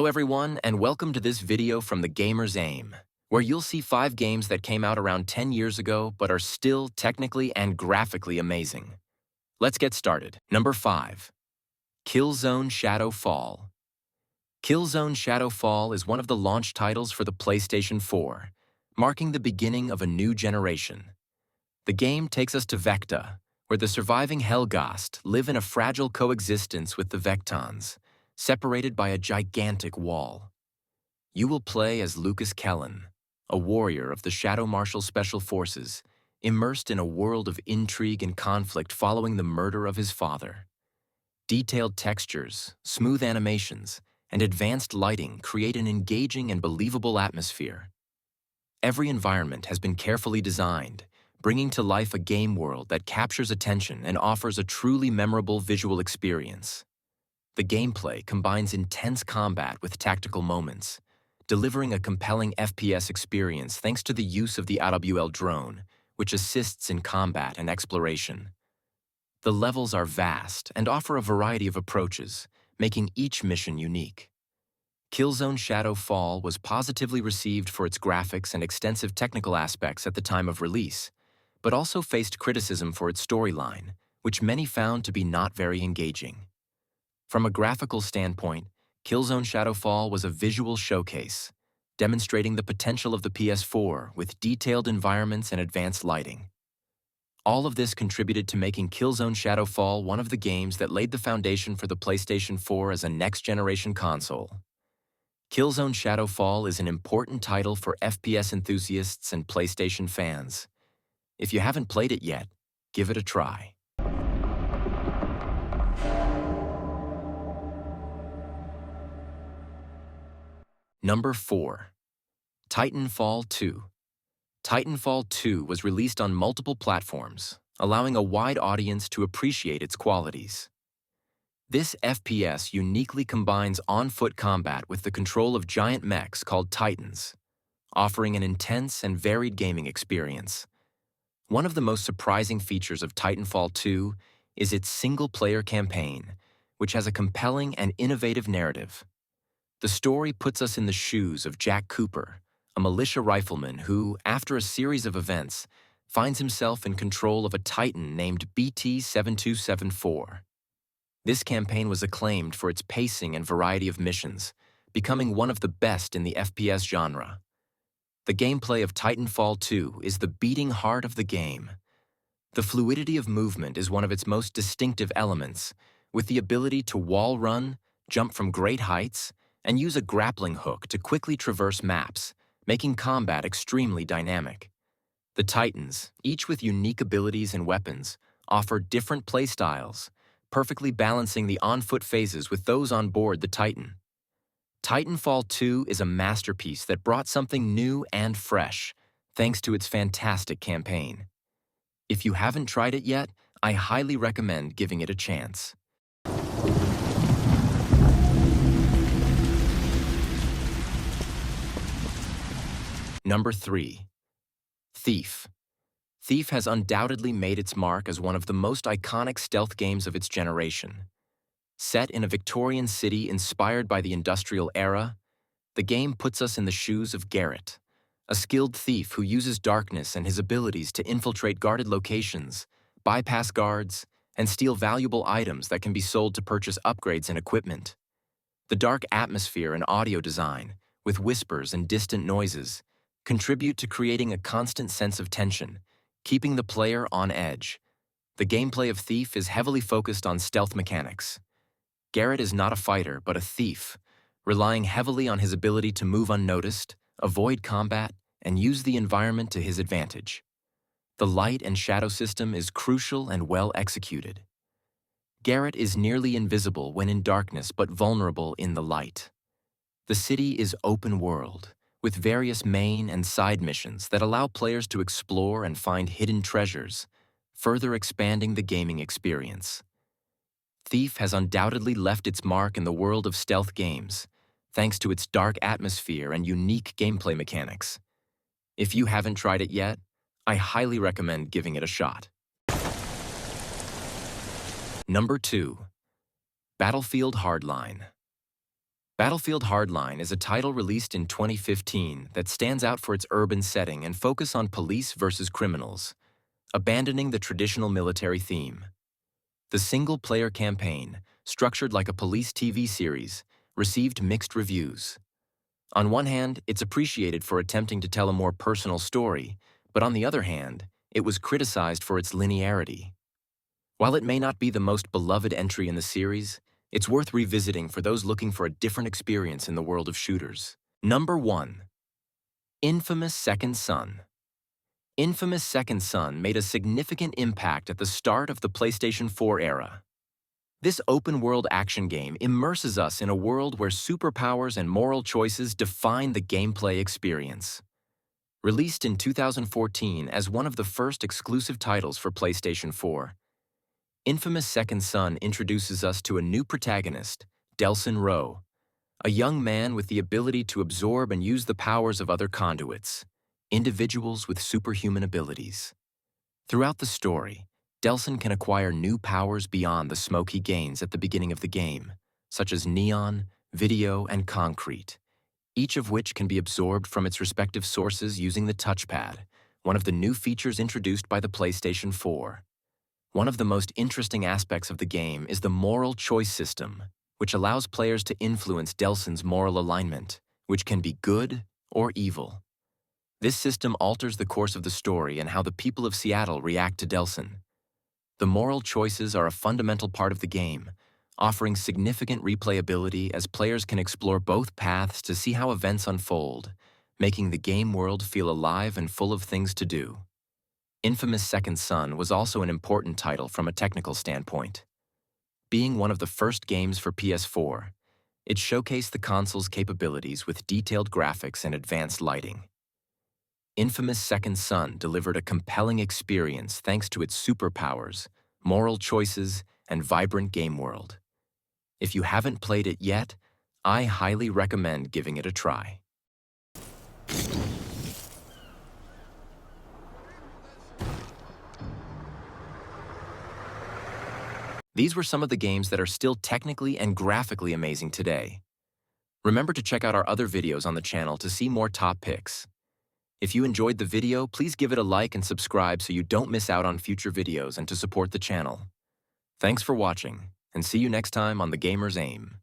Hello everyone, and welcome to this video from TheGamer'sAim, where you'll see 5 games that came out around 10 years ago but are still technically and graphically amazing. Let's get started. Number 5. Killzone Shadow Fall. Killzone Shadow Fall is one of the launch titles for the PlayStation 4, marking the beginning of a new generation. The game takes us to Vecta, where the surviving Helghast live in a fragile coexistence with the Vectons, separated by a gigantic wall. You will play as Lucas Kellen, a warrior of the Shadow Marshal Special Forces, immersed in a world of intrigue and conflict following the murder of his father. Detailed textures, smooth animations, and advanced lighting create an engaging and believable atmosphere. Every environment has been carefully designed, bringing to life a game world that captures attention and offers a truly memorable visual experience. The gameplay combines intense combat with tactical moments, delivering a compelling FPS experience thanks to the use of the AWL drone, which assists in combat and exploration. The levels are vast and offer a variety of approaches, making each mission unique. Killzone Shadow Fall was positively received for its graphics and extensive technical aspects at the time of release, but also faced criticism for its storyline, which many found to be not very engaging. From a graphical standpoint, Killzone Shadow Fall was a visual showcase, demonstrating the potential of the PS4 with detailed environments and advanced lighting. All of this contributed to making Killzone Shadow Fall one of the games that laid the foundation for the PlayStation 4 as a next-generation console. Killzone Shadow Fall is an important title for FPS enthusiasts and PlayStation fans. If you haven't played it yet, give it a try. Number 4. Titanfall 2. Titanfall 2 was released on multiple platforms, allowing a wide audience to appreciate its qualities. This FPS uniquely combines on-foot combat with the control of giant mechs called Titans, offering an intense and varied gaming experience. One of the most surprising features of Titanfall 2 is its single-player campaign, which has a compelling and innovative narrative. The story puts us in the shoes of Jack Cooper, a militia rifleman who, after a series of events, finds himself in control of a Titan named BT-7274. This campaign was acclaimed for its pacing and variety of missions, becoming one of the best in the FPS genre. The gameplay of Titanfall 2 is the beating heart of the game. The fluidity of movement is one of its most distinctive elements, with the ability to wall run, jump from great heights, and use a grappling hook to quickly traverse maps, making combat extremely dynamic. The Titans, each with unique abilities and weapons, offer different playstyles, perfectly balancing the on-foot phases with those on board the Titan. Titanfall 2 is a masterpiece that brought something new and fresh, thanks to its fantastic campaign. If you haven't tried it yet, I highly recommend giving it a chance. Number 3. Thief. Thief has undoubtedly made its mark as one of the most iconic stealth games of its generation. Set in a Victorian city inspired by the industrial era, the game puts us in the shoes of Garrett, a skilled thief who uses darkness and his abilities to infiltrate guarded locations, bypass guards, and steal valuable items that can be sold to purchase upgrades and equipment. The dark atmosphere and audio design, with whispers and distant noises, contribute to creating a constant sense of tension, keeping the player on edge. The gameplay of Thief is heavily focused on stealth mechanics. Garrett is not a fighter, but a thief, relying heavily on his ability to move unnoticed, avoid combat, and use the environment to his advantage. The light and shadow system is crucial and well executed. Garrett is nearly invisible when in darkness but vulnerable in the light. The city is open world, with various main and side missions that allow players to explore and find hidden treasures, further expanding the gaming experience. Thief has undoubtedly left its mark in the world of stealth games, thanks to its dark atmosphere and unique gameplay mechanics. If you haven't tried it yet, I highly recommend giving it a shot. Number 2. Battlefield Hardline. Battlefield Hardline is a title released in 2015 that stands out for its urban setting and focus on police versus criminals, abandoning the traditional military theme. The single-player campaign, structured like a police TV series, received mixed reviews. On one hand, it's appreciated for attempting to tell a more personal story, but on the other hand, it was criticized for its linearity. While it may not be the most beloved entry in the series, it's worth revisiting for those looking for a different experience in the world of shooters. Number 1. Infamous Second Son. Infamous Second Son made a significant impact at the start of the PlayStation 4 era. This open-world action game immerses us in a world where superpowers and moral choices define the gameplay experience. Released in 2014 as one of the first exclusive titles for PlayStation 4, Infamous Second Son introduces us to a new protagonist, Delsin Rowe, a young man with the ability to absorb and use the powers of other conduits, individuals with superhuman abilities. Throughout the story, Delsin can acquire new powers beyond the smoke he gains at the beginning of the game, such as neon, video, and concrete, each of which can be absorbed from its respective sources using the touchpad, one of the new features introduced by the PlayStation 4. One of the most interesting aspects of the game is the moral choice system, which allows players to influence Delsin's moral alignment, which can be good or evil. This system alters the course of the story and how the people of Seattle react to Delsin. The moral choices are a fundamental part of the game, offering significant replayability as players can explore both paths to see how events unfold, making the game world feel alive and full of things to do. Infamous Second Son was also an important title from a technical standpoint. Being one of the first games for PS4, it showcased the console's capabilities with detailed graphics and advanced lighting. Infamous Second Son delivered a compelling experience thanks to its superpowers, moral choices, and vibrant game world. If you haven't played it yet, I highly recommend giving it a try. These were some of the games that are still technically and graphically amazing today. Remember to check out our other videos on the channel to see more top picks. If you enjoyed the video, please give it a like and subscribe so you don't miss out on future videos and to support the channel. Thanks for watching, and see you next time on The Gamer's Aim.